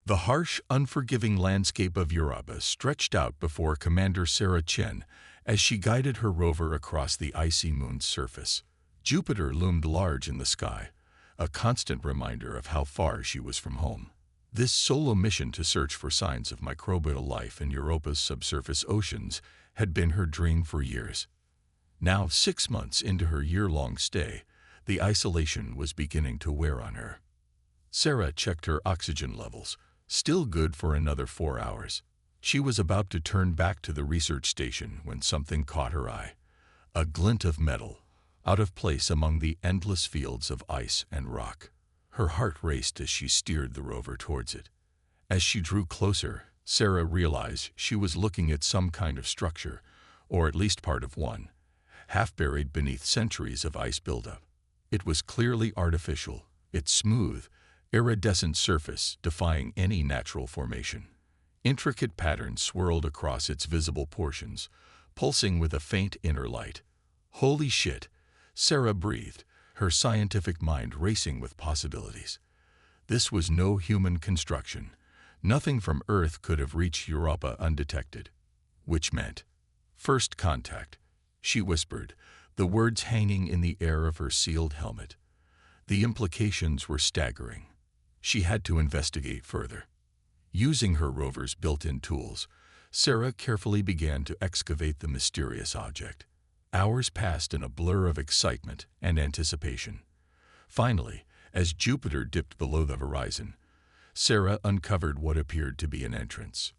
The harsh, unforgiving landscape of Europa stretched out before Commander Sarah Chen as she guided her rover across the icy moon's surface. Jupiter loomed large in the sky, a constant reminder of how far she was from home. This solo mission to search for signs of microbial life in Europa's subsurface oceans had been her dream for years. Now, 6 months into her year-long stay, the isolation was beginning to wear on her. Sarah checked her oxygen levels, still good for another 4 hours. She was about to turn back to the research station when something caught her eye. A glint of metal, out of place among the endless fields of ice and rock. Her heart raced as she steered the rover towards it. As she drew closer, Sarah realized she was looking at some kind of structure, or at least part of one, half buried beneath centuries of ice buildup. It was clearly artificial, its smooth, iridescent surface defying any natural formation. Intricate patterns swirled across its visible portions, pulsing with a faint inner light. Holy shit, Sarah breathed, her scientific mind racing with possibilities. This was no human construction. Nothing from Earth could have reached Europa undetected. Which meant first contact, she whispered, the words hanging in the air of her sealed helmet. The implications were staggering. She had to investigate further. Using her rover's built-in tools, Sarah carefully began to excavate the mysterious object. Hours passed in a blur of excitement and anticipation. Finally, as Jupiter dipped below the horizon, Sarah uncovered what appeared to be an entrance.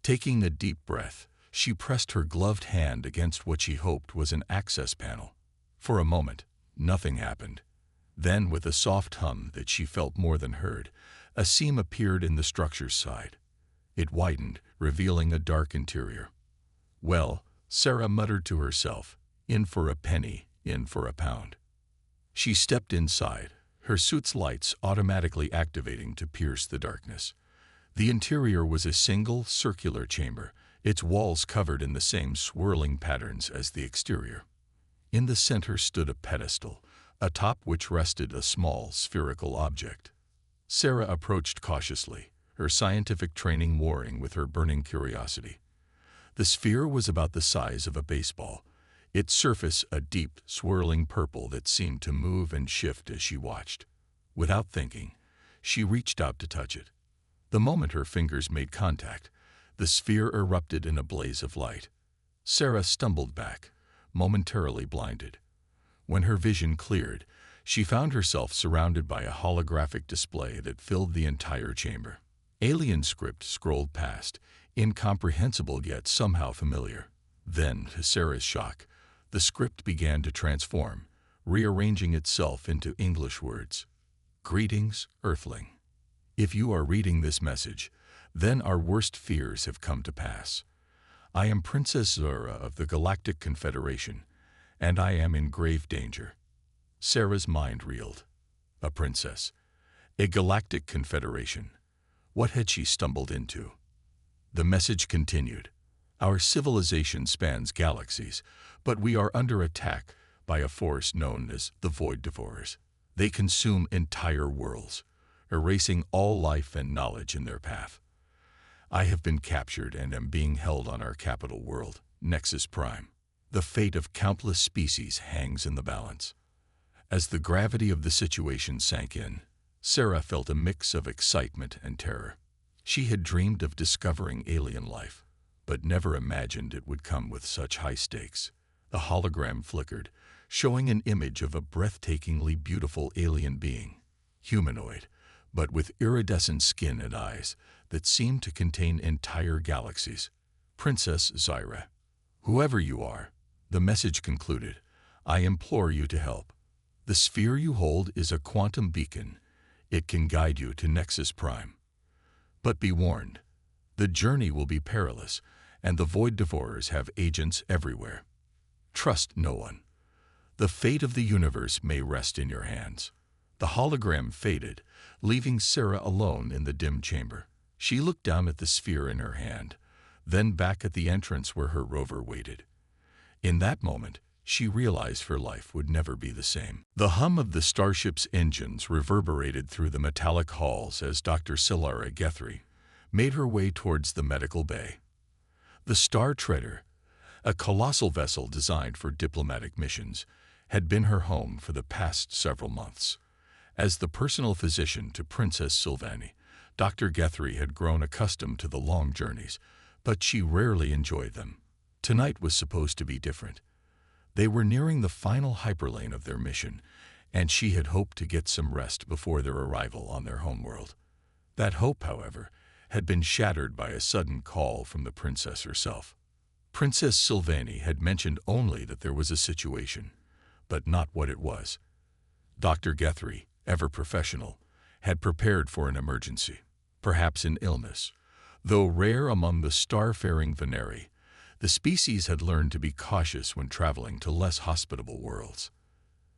Taking a deep breath, she pressed her gloved hand against what she hoped was an access panel. For a moment, nothing happened. Then, with a soft hum that she felt more than heard, a seam appeared in the structure's side. It widened, revealing a dark interior. Well, Sarah muttered to herself, in for a penny, in for a pound. She stepped inside, her suit's lights automatically activating to pierce the darkness. The interior was a single, circular chamber, its walls covered in the same swirling patterns as the exterior. In the center stood a pedestal, atop which rested a small, spherical object. Sarah approached cautiously, her scientific training warring with her burning curiosity. The sphere was about the size of a baseball, its surface a deep, swirling purple that seemed to move and shift as she watched. Without thinking, she reached out to touch it. The moment her fingers made contact, the sphere erupted in a blaze of light. Sarah stumbled back, momentarily blinded. When her vision cleared, she found herself surrounded by a holographic display that filled the entire chamber. Alien script scrolled past, incomprehensible yet somehow familiar. Then, to Sarah's shock, the script began to transform, rearranging itself into English words. Greetings, Earthling. If you are reading this message, then our worst fears have come to pass. I am Princess Zora of the Galactic Confederation, and I am in grave danger. Sarah's mind reeled. A princess. A galactic confederation. What had she stumbled into? The message continued. Our civilization spans galaxies, but we are under attack by a force known as the Void Devourers. They consume entire worlds, erasing all life and knowledge in their path. I have been captured and am being held on our capital world, Nexus Prime. The fate of countless species hangs in the balance. As the gravity of the situation sank in, Sarah felt a mix of excitement and terror. She had dreamed of discovering alien life, but never imagined it would come with such high stakes. The hologram flickered, showing an image of a breathtakingly beautiful alien being, humanoid, but with iridescent skin and eyes that seemed to contain entire galaxies. Princess Zyra. Whoever you are, the message concluded, I implore you to help. The sphere you hold is a quantum beacon. It can guide you to Nexus Prime. But be warned, the journey will be perilous, and the Void Devourers have agents everywhere. Trust no one. The fate of the universe may rest in your hands. The hologram faded, leaving Sarah alone in the dim chamber. She looked down at the sphere in her hand, then back at the entrance where her rover waited. In that moment, she realized her life would never be the same. The hum of the starship's engines reverberated through the metallic halls as Dr. Silara Guthrie, made her way towards the medical bay. The Star Treader, a colossal vessel designed for diplomatic missions, had been her home for the past several months. As the personal physician to Princess Sylvanie, Dr. Guthrie had grown accustomed to the long journeys, but she rarely enjoyed them. Tonight was supposed to be different. They were nearing the final hyperlane of their mission, and she had hoped to get some rest before their arrival on their homeworld. That hope, however, had been shattered by a sudden call from the princess herself. Princess Sylvanie had mentioned only that there was a situation, but not what it was. Dr. Guthrie, ever professional, had prepared for an emergency, perhaps an illness. Though rare among the star-faring Veneri, the species had learned to be cautious when traveling to less hospitable worlds.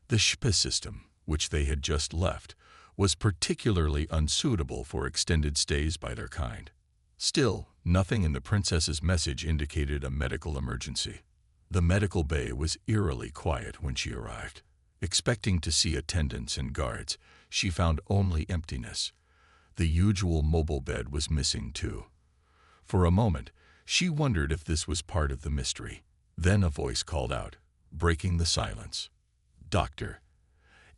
The HFY system, which they had just left, was particularly unsuitable for extended stays by their kind. Still, nothing in the princess's message indicated a medical emergency. The medical bay was eerily quiet when she arrived. Expecting to see attendants and guards, she found only emptiness. The usual mobile bed was missing too. For a moment, she wondered if this was part of the mystery. Then a voice called out, breaking the silence. "Doctor,"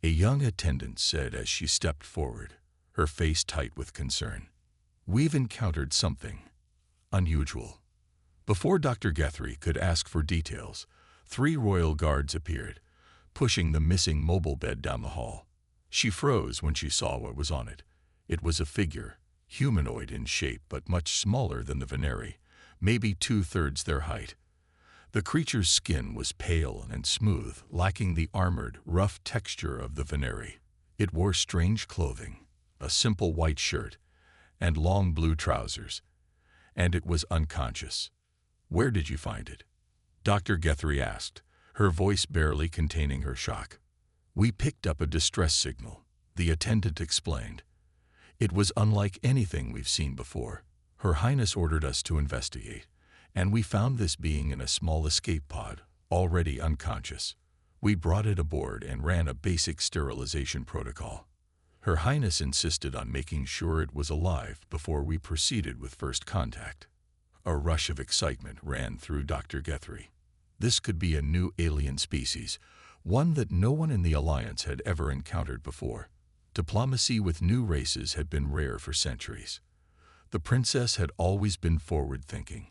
a young attendant said as she stepped forward, her face tight with concern. "We've encountered something unusual." Before Dr. Guthrie could ask for details, 3 royal guards appeared, pushing the missing mobile bed down the hall. She froze when she saw what was on it. It was a figure, humanoid in shape but much smaller than the Veneri, maybe 2/3 their height. The creature's skin was pale and smooth, lacking the armored, rough texture of the Veneri. It wore strange clothing, a simple white shirt, and long blue trousers, and it was unconscious. "Where did you find it?" Dr. Guthrie asked, her voice barely containing her shock. "We picked up a distress signal," the attendant explained. "It was unlike anything we've seen before. Her Highness ordered us to investigate, and we found this being in a small escape pod, already unconscious. We brought it aboard and ran a basic sterilization protocol. Her Highness insisted on making sure it was alive before we proceeded with first contact." A rush of excitement ran through Dr. Guthrie. This could be a new alien species, one that no one in the Alliance had ever encountered before. Diplomacy with new races had been rare for centuries. The princess had always been forward-thinking,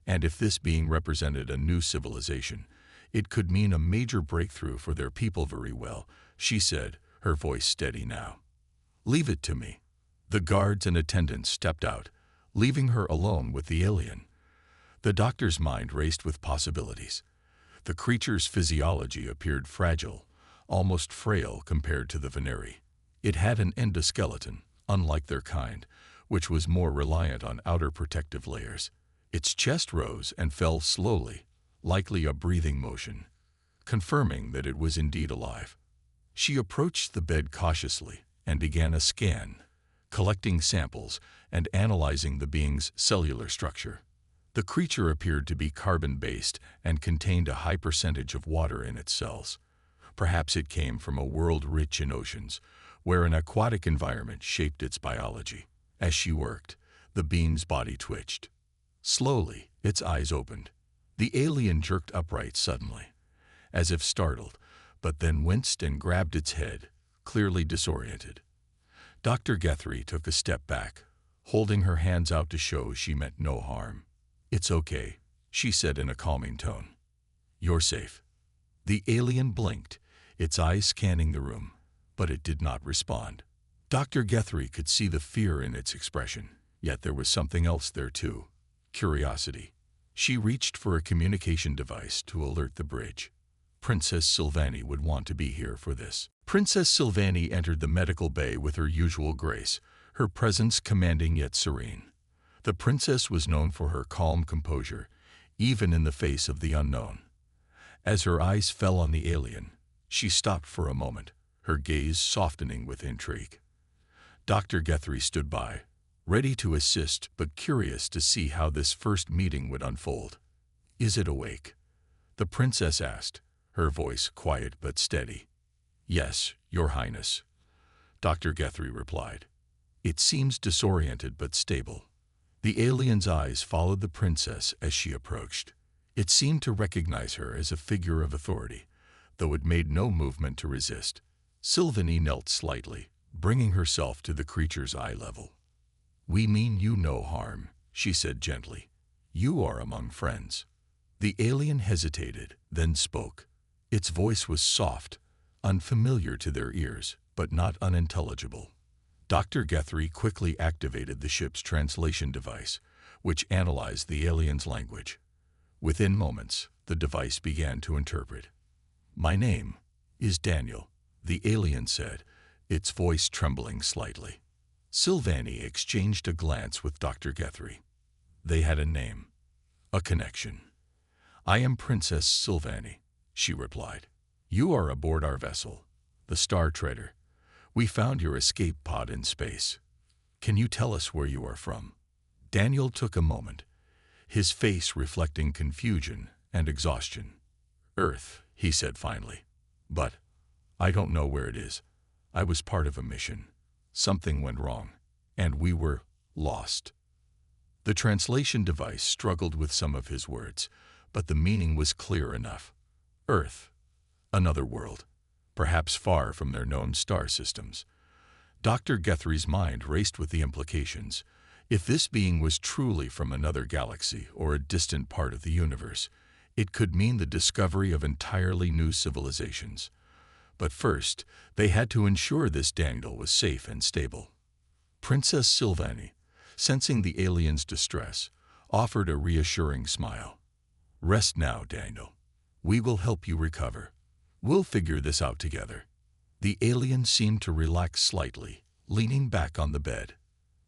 and if this being represented a new civilization, it could mean a major breakthrough for their people. "Very well," she said, her voice steady now. "Leave it to me." The guards and attendants stepped out, leaving her alone with the alien. The doctor's mind raced with possibilities. The creature's physiology appeared fragile, almost frail compared to the Veneri. It had an endoskeleton, unlike their kind, which was more reliant on outer protective layers. Its chest rose and fell slowly, likely a breathing motion, confirming that it was indeed alive. She approached the bed cautiously and began a scan, collecting samples and analyzing the being's cellular structure. The creature appeared to be carbon-based and contained a high percentage of water in its cells. Perhaps it came from a world rich in oceans, where an aquatic environment shaped its biology. As she worked, the being's body twitched. Slowly, its eyes opened. The alien jerked upright suddenly, as if startled, but then winced and grabbed its head, clearly disoriented. Dr. Guthrie took a step back, holding her hands out to show she meant no harm. "It's okay," she said in a calming tone. "You're safe." The alien blinked, its eyes scanning the room, but it did not respond. Dr. Guthrie could see the fear in its expression, yet there was something else there too: curiosity. She reached for a communication device to alert the bridge. Princess Sylvanie would want to be here for this. Princess Sylvanie entered the medical bay with her usual grace, her presence commanding yet serene. The princess was known for her calm composure, even in the face of the unknown. As her eyes fell on the alien, she stopped for a moment, her gaze softening with intrigue. Dr. Guthrie stood by, ready to assist but curious to see how this first meeting would unfold. "Is it awake?" the princess asked, her voice quiet but steady. "Yes, Your Highness," Dr. Guthrie replied. "It seems disoriented but stable. The alien's eyes followed the princess as she approached. It seemed to recognize her as a figure of authority, though it made no movement to resist. Sylvanie knelt slightly, bringing herself to the creature's eye level. "We mean you no harm," she said gently. "You are among friends." The alien hesitated, then spoke. Its voice was soft, unfamiliar to their ears, but not unintelligible. Dr. Guthrie quickly activated the ship's translation device, which analyzed the alien's language. Within moments, the device began to interpret. "My name is Daniel," the alien said, its voice trembling slightly. Sylvanie exchanged a glance with Dr. Guthrie. They had a name, a connection. "I am Princess Sylvanie," she replied. "You are aboard our vessel, the Star Trader. We found your escape pod in space. Can you tell us where you are from?" Daniel took a moment, his face reflecting confusion and exhaustion. "Earth," he said finally. "But I don't know where it is. I was part of a mission. Something went wrong, and we were lost." The translation device struggled with some of his words, but the meaning was clear enough. Earth, another world, perhaps far from their known star systems. Dr. Guthrie's mind raced with the implications. If this being was truly from another galaxy or a distant part of the universe, it could mean the discovery of entirely new civilizations. But first, they had to ensure this Daniel was safe and stable. Princess Sylvanie, sensing the alien's distress, offered a reassuring smile. "Rest now, Daniel. We will help you recover. We'll figure this out together." The alien seemed to relax slightly, leaning back on the bed.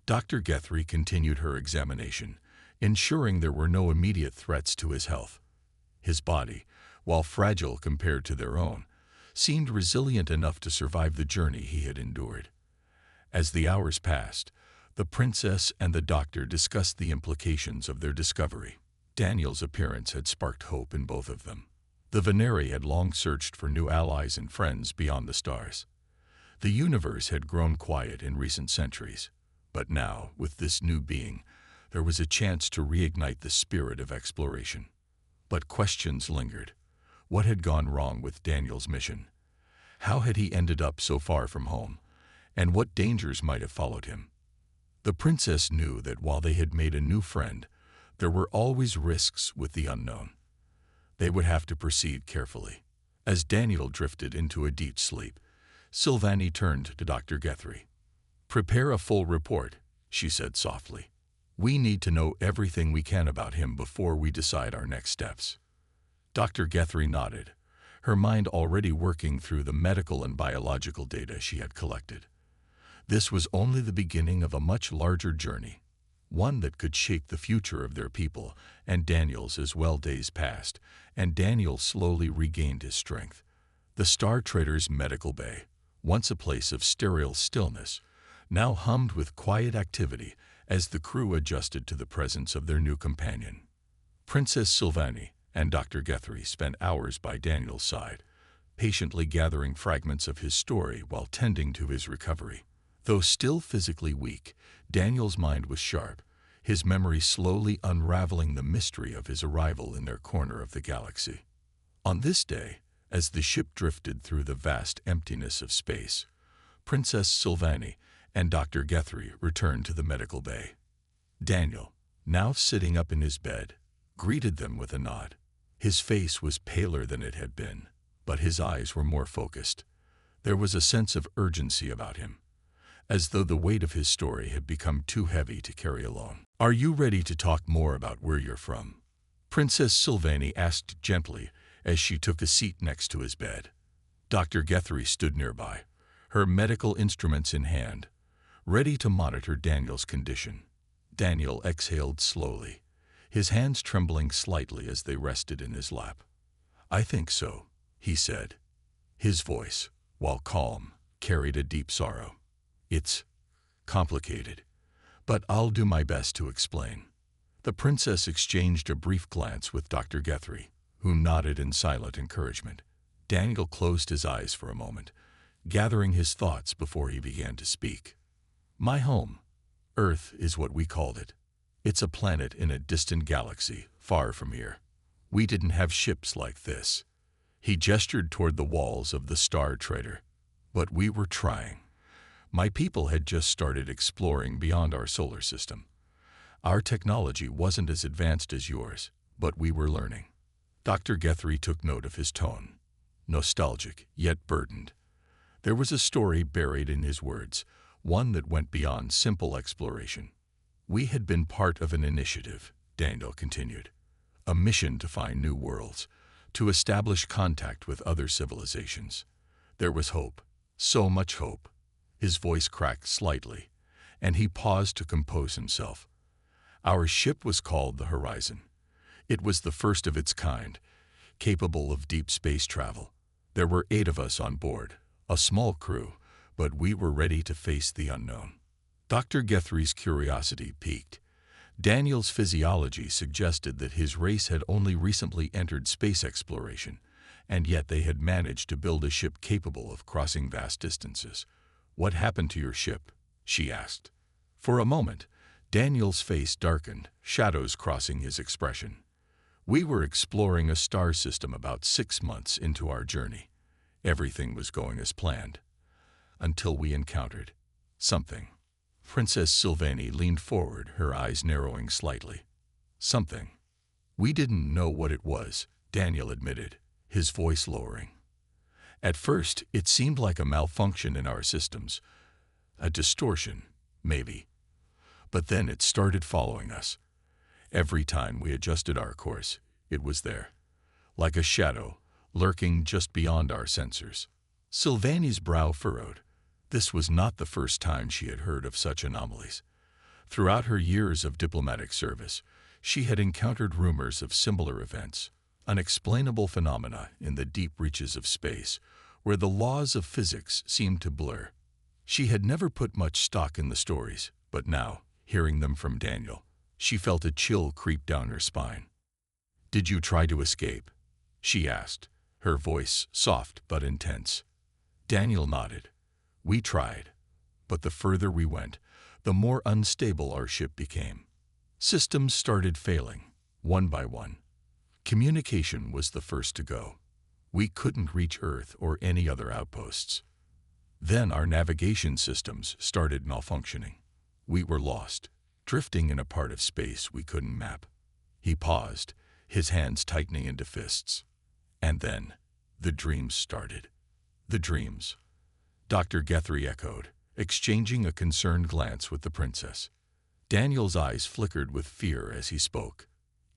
Dr. Guthrie continued her examination, ensuring there were no immediate threats to his health. His body, while fragile compared to their own, seemed resilient enough to survive the journey he had endured. As the hours passed, the princess and the doctor discussed the implications of their discovery. Daniel's appearance had sparked hope in both of them. The Veneri had long searched for new allies and friends beyond the stars. The universe had grown quiet in recent centuries, but now, with this new being, there was a chance to reignite the spirit of exploration. But questions lingered. What had gone wrong with Daniel's mission? How had he ended up so far from home? And what dangers might have followed him? The princess knew that while they had made a new friend, there were always risks with the unknown. They would have to proceed carefully. As Daniel drifted into a deep sleep, Sylvanie turned to Dr. Guthrie. "Prepare a full report," she said softly. "We need to know everything we can about him before we decide our next steps." Dr. Guthrie nodded, her mind already working through the medical and biological data she had collected. This was only the beginning of a much larger journey, one that could shape the future of their people and Daniel's as well. Days passed, and Daniel slowly regained his strength. The Star Trader's medical bay, once a place of sterile stillness, now hummed with quiet activity as the crew adjusted to the presence of their new companion. Princess Sylvanie and Dr. Guthrie spent hours by Daniel's side, patiently gathering fragments of his story while tending to his recovery. Though still physically weak, Daniel's mind was sharp, his memory slowly unraveling the mystery of his arrival in their corner of the galaxy. On this day, as the ship drifted through the vast emptiness of space, Princess Sylvanie and Dr. Guthrie returned to the medical bay. Daniel, now sitting up in his bed, greeted them with a nod. His face was paler than it had been, but his eyes were more focused. There was a sense of urgency about him, as though the weight of his story had become too heavy to carry alone. "Are you ready to talk more about where you're from?" Princess Sylvanie asked gently as she took a seat next to his bed. Dr. Guthrie stood nearby, her medical instruments in hand, ready to monitor Daniel's condition. Daniel exhaled slowly, his hands trembling slightly as they rested in his lap. "I think so," he said. His voice, while calm, carried a deep sorrow. "It's complicated, but I'll do my best to explain." The princess exchanged a brief glance with Dr. Guthrie, who nodded in silent encouragement. Daniel closed his eyes for a moment, gathering his thoughts before he began to speak. "My home, Earth, is what we called it. It's a planet in a distant galaxy, far from here. We didn't have ships like this." He gestured toward the walls of the Star Trader. "But we were trying. My people had just started exploring beyond our solar system. Our technology wasn't as advanced as yours, but we were learning." Dr. Guthrie took note of his tone, nostalgic yet burdened. There was a story buried in his words, one that went beyond simple exploration. "We had been part of an initiative," Daniel continued, "a mission to find new worlds, to establish contact with other civilizations. There was hope, so much hope." His voice cracked slightly, and he paused to compose himself. "Our ship was called the Horizon. It was the first of its kind, capable of deep space travel. There were 8 of us on board, a small crew, but we were ready to face the unknown." Dr. Guthrie's curiosity piqued. Daniel's physiology suggested that his race had only recently entered space exploration, and yet they had managed to build a ship capable of crossing vast distances. "What happened to your ship?" she asked. For a moment, Daniel's face darkened, shadows crossing his expression. "We were exploring a star system about 6 months into our journey. Everything was going as planned, until we encountered something." Princess Sylvanie leaned forward, her eyes narrowing slightly. "Something." "We didn't know what it was," Daniel admitted, his voice lowering. "At first, it seemed like a malfunction in our systems, a distortion, maybe. But then it started following us. Every time we adjusted our course, it was there, like a shadow, lurking just beyond our sensors." Sylvanie's brow furrowed. This was not the first time she had heard of such anomalies. Throughout her years of diplomatic service, she had encountered rumors of similar events, unexplainable phenomena in the deep reaches of space, where the laws of physics seemed to blur. She had never put much stock in the stories, but now, hearing them from Daniel, she felt a chill creep down her spine. "Did you try to escape?" she asked, her voice soft but intense. Daniel nodded. "We tried, but the further we went, the more unstable our ship became. Systems started failing, one by one. Communication was the first to go. We couldn't reach Earth or any other outposts. Then our navigation systems started malfunctioning. We were lost, drifting in a part of space we couldn't map." He paused, his hands tightening into fists. "And then, the dreams started." "The dreams?" Dr. Guthrie echoed, exchanging a concerned glance with the princess. Daniel's eyes flickered with fear as he spoke.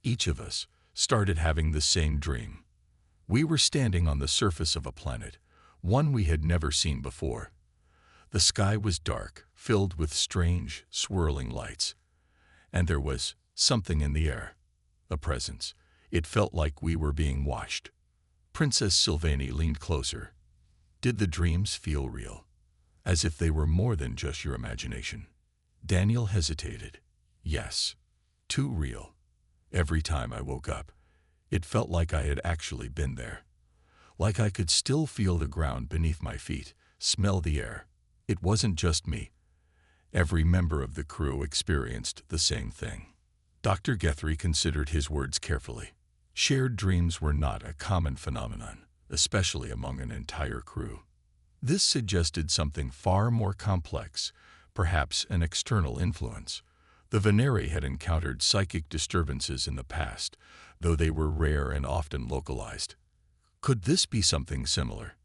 "Each of us started having the same dream. We were standing on the surface of a planet, one we had never seen before. The sky was dark, filled with strange, swirling lights. And there was something in the air, a presence. It felt like we were being watched." Princess Sylvanie leaned closer. "Did the dreams feel real, as if they were more than just your imagination?" Daniel hesitated. "Yes, too real. Every time I woke up, it felt like I had actually been there. Like I could still feel the ground beneath my feet, smell the air. It wasn't just me. Every member of the crew experienced the same thing." Dr. Guthrie considered his words carefully. Shared dreams were not a common phenomenon, especially among an entire crew. This suggested something far more complex, perhaps an external influence. The Veneri had encountered psychic disturbances in the past, though they were rare and often localized. Could this be something similar?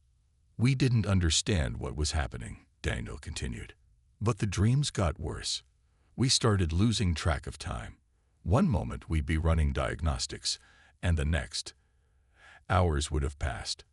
"We didn't understand what was happening," Daniel continued. "But the dreams got worse. We started losing track of time. One moment we'd be running diagnostics, and the next, hours would have passed.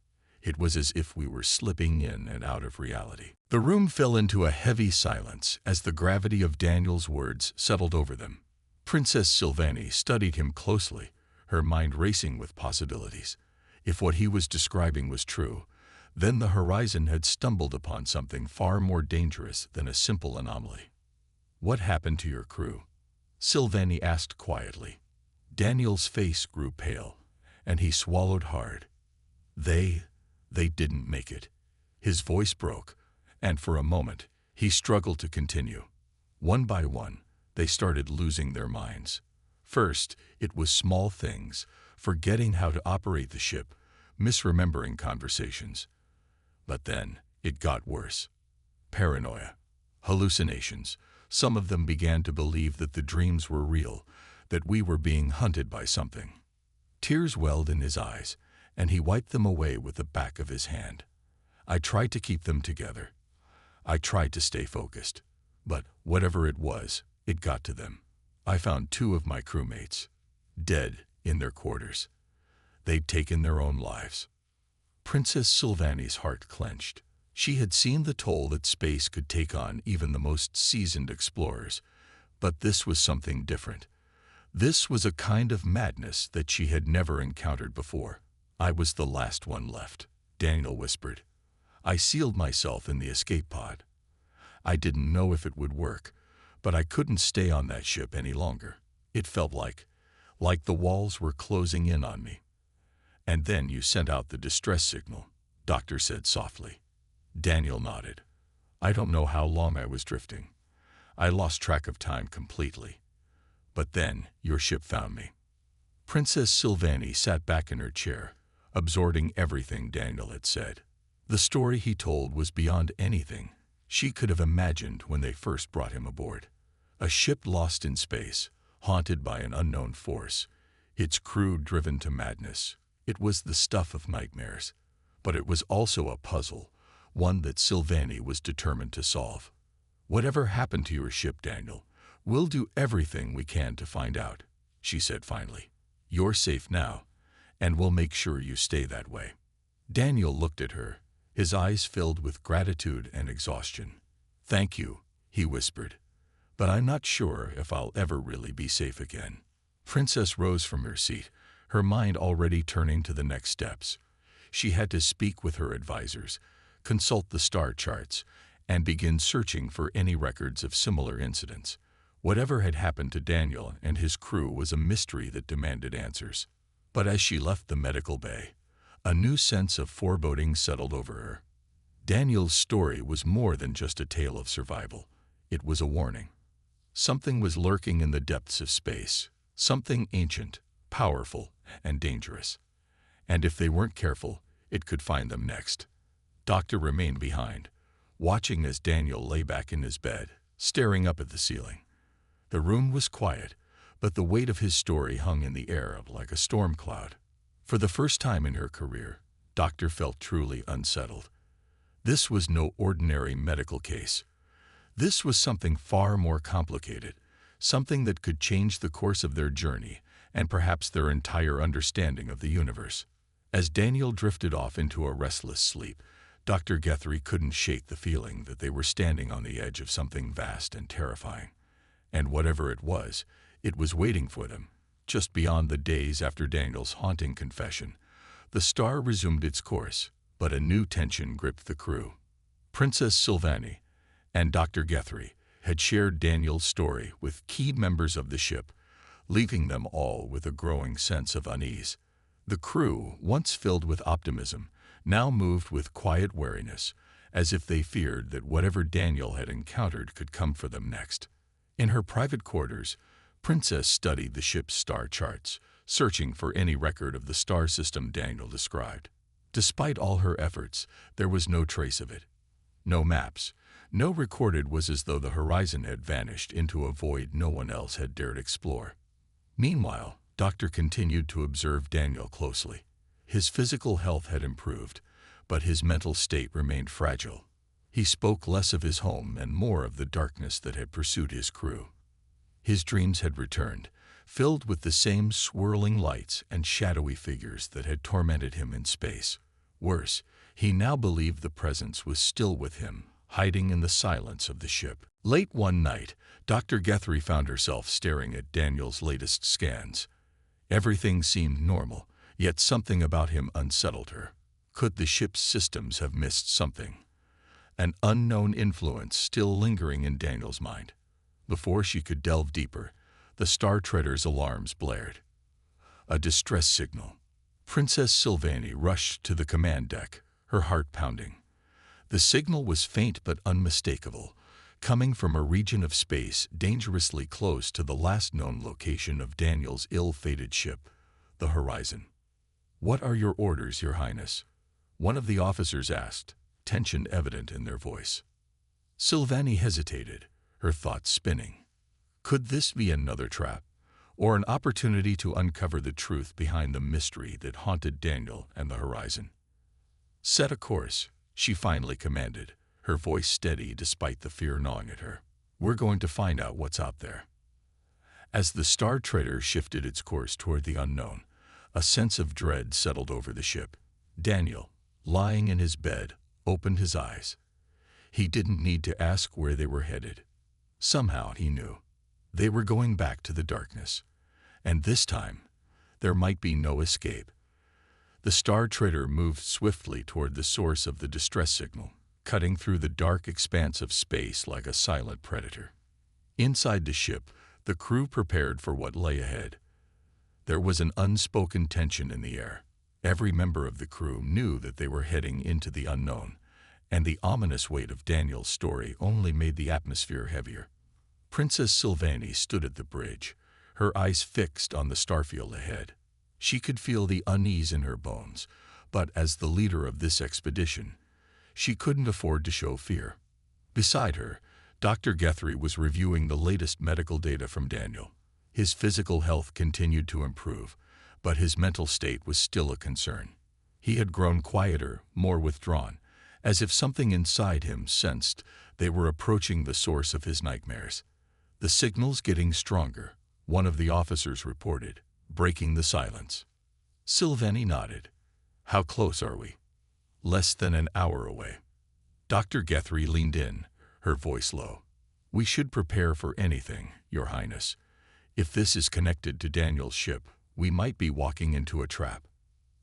It was as if we were slipping in and out of reality." The room fell into a heavy silence as the gravity of Daniel's words settled over them. Princess Sylvanie studied him closely, her mind racing with possibilities. If what he was describing was true, then the Horizon had stumbled upon something far more dangerous than a simple anomaly. "What happened to your crew?" Sylvanie asked quietly. Daniel's face grew pale, and he swallowed hard. They didn't make it." His voice broke, and for a moment, he struggled to continue. "One by one, they started losing their minds. First, it was small things, forgetting how to operate the ship, misremembering conversations. But then, it got worse. Paranoia, hallucinations. Some of them began to believe that the dreams were real, that we were being hunted by something. Tears welled in his eyes, and he wiped them away with the back of his hand. I tried to keep them together. I tried to stay focused. But whatever it was, it got to them. I found 2 of my crewmates, dead in their quarters. They'd taken their own lives. Princess Sylvani's heart clenched. She had seen the toll that space could take on even the most seasoned explorers. But this was something different. This was a kind of madness that she had never encountered before. I was the last one left, Daniel whispered. I sealed myself in the escape pod. I didn't know if it would work, but I couldn't stay on that ship any longer. It felt like the walls were closing in on me. And then you sent out the distress signal, Doctor said softly. Daniel nodded. I don't know how long I was drifting. I lost track of time completely. But then your ship found me. Princess Sylvani sat back in her chair, absorbing everything Daniel had said. The story he told was beyond anything she could have imagined when they first brought him aboard. A ship lost in space, haunted by an unknown force, its crew driven to madness. It was the stuff of nightmares, but it was also a puzzle, one that Sylvani was determined to solve. Whatever happened to your ship, Daniel, we'll do everything we can to find out, she said finally. You're safe now, and we'll make sure you stay that way. Daniel looked at her, his eyes filled with gratitude and exhaustion. Thank you, he whispered, but I'm not sure if I'll ever really be safe again. Princess rose from her seat, her mind already turning to the next steps. She had to speak with her advisors, consult the star charts, and begin searching for any records of similar incidents. Whatever had happened to Daniel and his crew was a mystery that demanded answers. But as she left the medical bay, a new sense of foreboding settled over her. Daniel's story was more than just a tale of survival. It was a warning. Something was lurking in the depths of space, something ancient, powerful, and dangerous. And if they weren't careful, it could find them next. Doctor remained behind, watching as Daniel lay back in his bed, staring up at the ceiling. The room was quiet, but the weight of his story hung in the air like a storm cloud. For the first time in her career, Doctor felt truly unsettled. This was no ordinary medical case. This was something far more complicated, something that could change the course of their journey and perhaps their entire understanding of the universe. As Daniel drifted off into a restless sleep, Dr. Guthrie couldn't shake the feeling that they were standing on the edge of something vast and terrifying. And whatever it was waiting for them. Just beyond the days after Daniel's haunting confession, the star resumed its course, but a new tension gripped the crew. Princess Sylvani and Dr. Guthrie had shared Daniel's story with key members of the ship, leaving them all with a growing sense of unease. The crew, once filled with optimism, now moved with quiet wariness, as if they feared that whatever Daniel had encountered could come for them next. In her private quarters, Princess studied the ship's star charts, searching for any record of the star system Daniel described. Despite all her efforts, there was no trace of it. No maps, no recorded. Was as though the horizon had vanished into a void no one else had dared explore. Meanwhile, Doctor continued to observe Daniel closely. His physical health had improved, but his mental state remained fragile. He spoke less of his home and more of the darkness that had pursued his crew. His dreams had returned, filled with the same swirling lights and shadowy figures that had tormented him in space. Worse, he now believed the presence was still with him, hiding in the silence of the ship. Late one night, Dr. Guthrie found herself staring at Daniel's latest scans. Everything seemed normal, yet something about him unsettled her. Could the ship's systems have missed something? An unknown influence still lingering in Daniel's mind. Before she could delve deeper, the Star Treader's alarms blared. A distress signal. Princess Sylvani rushed to the command deck, her heart pounding. The signal was faint but unmistakable, coming from a region of space dangerously close to the last known location of Daniel's ill-fated ship, the Horizon. "What are your orders, Your Highness?" one of the officers asked, tension evident in their voice. Silvani hesitated, her thoughts spinning. Could this be another trap, or an opportunity to uncover the truth behind the mystery that haunted Daniel and the Horizon? "Set a course," she finally commanded, her voice steady despite the fear gnawing at her. "We're going to find out what's out there." As the Star Trader shifted its course toward the unknown, a sense of dread settled over the ship. Daniel, lying in his bed, opened his eyes. He didn't need to ask where they were headed. Somehow he knew. They were going back to the darkness. And this time, there might be no escape. The Star Trader moved swiftly toward the source of the distress signal, cutting through the dark expanse of space like a silent predator. Inside the ship, the crew prepared for what lay ahead. There was an unspoken tension in the air. Every member of the crew knew that they were heading into the unknown, and the ominous weight of Daniel's story only made the atmosphere heavier. Princess Silvani stood at the bridge, her eyes fixed on the starfield ahead. She could feel the unease in her bones, but as the leader of this expedition, she couldn't afford to show fear. Beside her, Dr. Guthrie was reviewing the latest medical data from Daniel. His physical health continued to improve, but his mental state was still a concern. He had grown quieter, more withdrawn, as if something inside him sensed they were approaching the source of his nightmares. "The signal's getting stronger," one of the officers reported, breaking the silence. Silvani nodded. "How close are we?" "Less than an hour away." Dr. Guthrie leaned in, her voice low. "We should prepare for anything, Your Highness. If this is connected to Daniel's ship, we might be walking into a trap."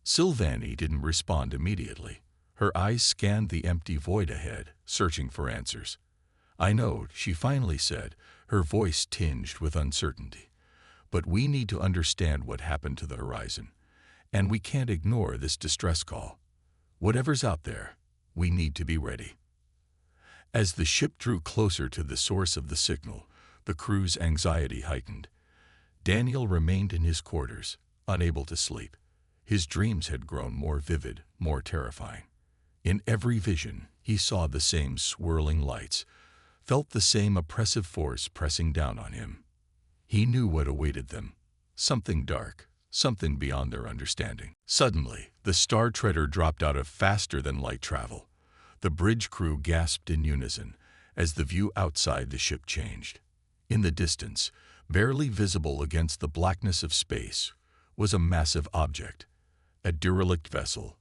Silvani didn't respond immediately. Her eyes scanned the empty void ahead, searching for answers. "I know," she finally said, her voice tinged with uncertainty. "But we need to understand what happened to the Horizon, and we can't ignore this distress call. Whatever's out there, we need to be ready." As the ship drew closer to the source of the signal, the crew's anxiety heightened. Daniel remained in his quarters, unable to sleep. His dreams had grown more vivid, more terrifying. In every vision, he saw the same swirling lights, felt the same oppressive force pressing down on him. He knew what awaited them, something dark, something beyond their understanding. Suddenly, the Star Trader dropped out of faster-than-light travel. The bridge crew gasped in unison as the view outside the ship changed. In the distance, barely visible against the blackness of space, was a massive object, a derelict vessel,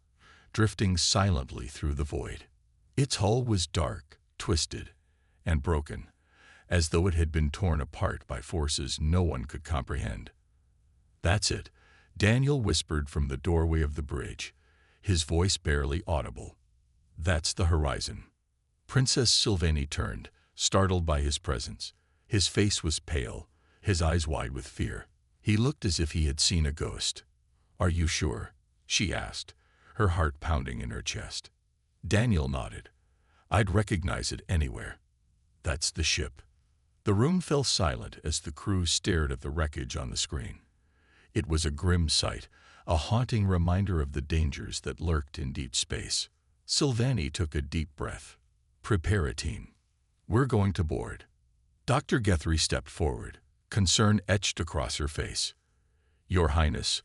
drifting silently through the void. Its hull was dark, twisted, and broken, as though it had been torn apart by forces no one could comprehend. "That's it," Daniel whispered from the doorway of the bridge, his voice barely audible. "That's the Horizon." Princess Silvani turned, startled by his presence. His face was pale, his eyes wide with fear. He looked as if he had seen a ghost. "Are you sure?" she asked, her heart pounding in her chest. Daniel nodded. "I'd recognize it anywhere. That's the ship." The room fell silent as the crew stared at the wreckage on the screen. It was a grim sight, a haunting reminder of the dangers that lurked in deep space. Silvani took a deep breath. "Prepare a team. We're going to board." Dr. Guthrie stepped forward, concern etched across her face. "Your Highness,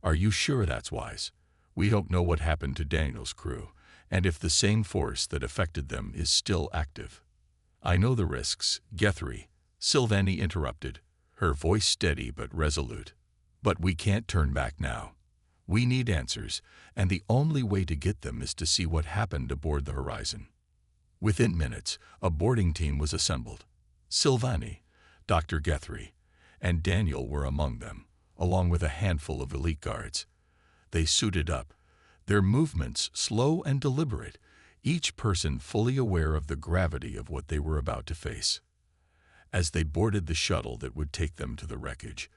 are you sure that's wise? We don't know what happened to Daniel's crew, and if the same force that affected them is still active." "I know the risks, Guthrie," Silvani interrupted, her voice steady but resolute. "But we can't turn back now. We need answers, and the only way to get them is to see what happened aboard the Horizon." Within minutes, a boarding team was assembled. Silvani, Dr. Guthrie, and Daniel were among them, along with a handful of elite guards. They suited up, their movements slow and deliberate, each person fully aware of the gravity of what they were about to face. As they boarded the shuttle that would take them to the wreckage,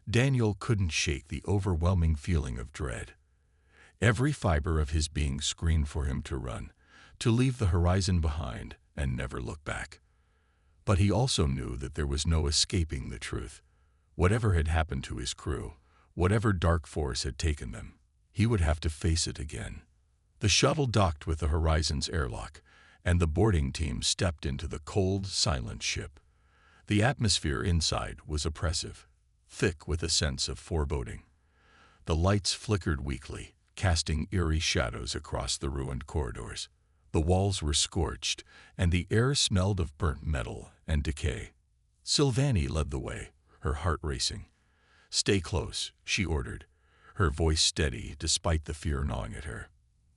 Daniel couldn't shake the overwhelming feeling of dread. Every fiber of his being screamed for him to run, to leave the Horizon behind and never look back. But he also knew that there was no escaping the truth. Whatever had happened to his crew, whatever dark force had taken them, he would have to face it again. The shuttle docked with the Horizon's airlock, and the boarding team stepped into the cold, silent ship. The atmosphere inside was oppressive, thick with a sense of foreboding. The lights flickered weakly, casting eerie shadows across the ruined corridors. The walls were scorched, and the air smelled of burnt metal and decay. Sylvanie led the way, her heart racing. "Stay close," she ordered, her voice steady despite the fear gnawing at her.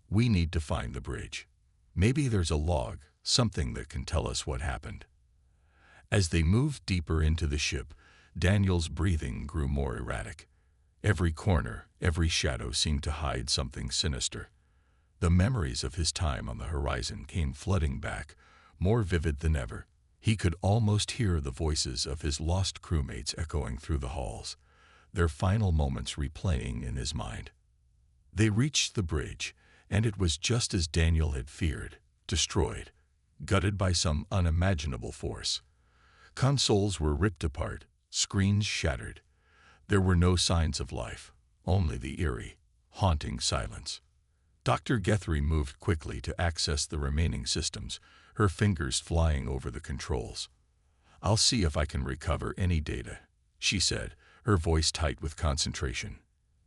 "We need to find the bridge. Maybe there's a log, something that can tell us what happened." As they moved deeper into the ship, Daniel's breathing grew more erratic. Every corner, every shadow seemed to hide something sinister. The memories of his time on the Horizon came flooding back, more vivid than ever. He could almost hear the voices of his lost crewmates echoing through the halls, their final moments replaying in his mind. They reached the bridge, and it was just as Daniel had feared, destroyed, gutted by some unimaginable force. Consoles were ripped apart, screens shattered. There were no signs of life, only the eerie, haunting silence. Dr. Guthrie moved quickly to access the remaining systems, her fingers flying over the controls. "I'll see if I can recover any data," she said, her voice tight with concentration.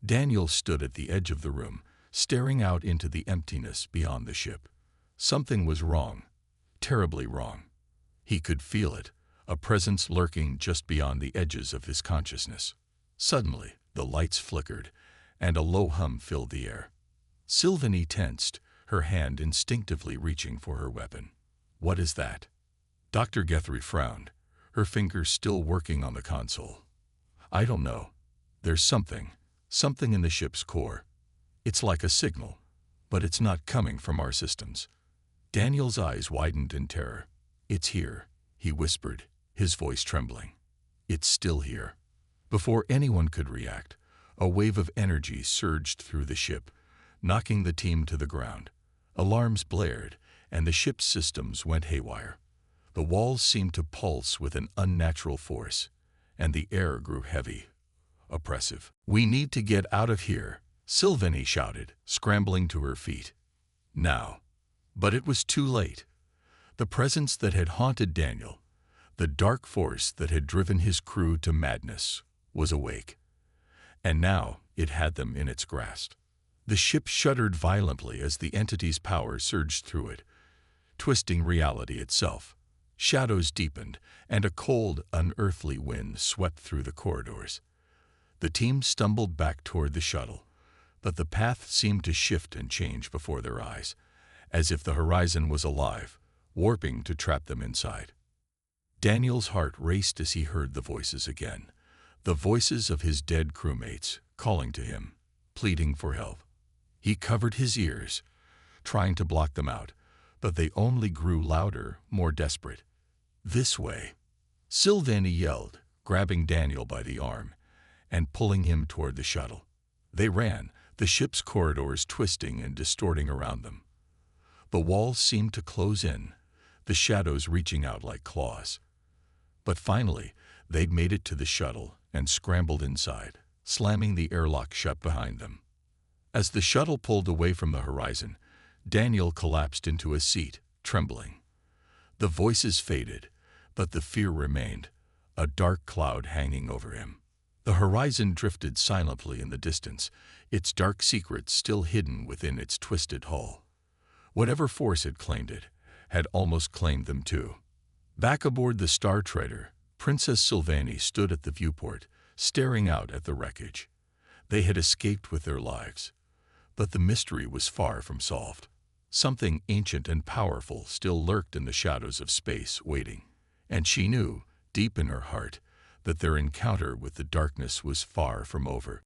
Daniel stood at the edge of the room, staring out into the emptiness beyond the ship. Something was wrong, terribly wrong. He could feel it, a presence lurking just beyond the edges of his consciousness. Suddenly, the lights flickered, and a low hum filled the air. Sylvanie tensed, her hand instinctively reaching for her weapon. "What is that?" Dr. Guthrie frowned, her fingers still working on the console. "I don't know. There's something in the ship's core. It's like a signal, but it's not coming from our systems." Daniel's eyes widened in terror. "It's here," he whispered, his voice trembling. "It's still here." Before anyone could react, a wave of energy surged through the ship, knocking the team to the ground. Alarms blared, and the ship's systems went haywire. The walls seemed to pulse with an unnatural force, and the air grew heavy, oppressive. "We need to get out of here," Sylvanie shouted, scrambling to her feet. Now. But it was too late. The presence that had haunted Daniel, the dark force that had driven his crew to madness, was awake. And now it had them in its grasp. The ship shuddered violently as the entity's power surged through it, twisting reality itself. Shadows deepened, and a cold, unearthly wind swept through the corridors. The team stumbled back toward the shuttle, but the path seemed to shift and change before their eyes, as if the Horizon was alive, warping to trap them inside. Daniel's heart raced as he heard the voices again, the voices of his dead crewmates, calling to him, pleading for help. He covered his ears, trying to block them out, but they only grew louder, more desperate. "This way," Sylvanie yelled, grabbing Daniel by the arm and pulling him toward the shuttle. They ran, the ship's corridors twisting and distorting around them. The walls seemed to close in, the shadows reaching out like claws. But finally, they'd made it to the shuttle and scrambled inside, slamming the airlock shut behind them. As the shuttle pulled away from the Horizon, Daniel collapsed into a seat, trembling. The voices faded, but the fear remained, a dark cloud hanging over him. The Horizon drifted silently in the distance, its dark secrets still hidden within its twisted hull. Whatever force had claimed it, had almost claimed them too. Back aboard the Star Trader, Princess Sylvanie stood at the viewport, staring out at the wreckage. They had escaped with their lives, but the mystery was far from solved. Something ancient and powerful still lurked in the shadows of space, waiting. And she knew, deep in her heart, that their encounter with the darkness was far from over.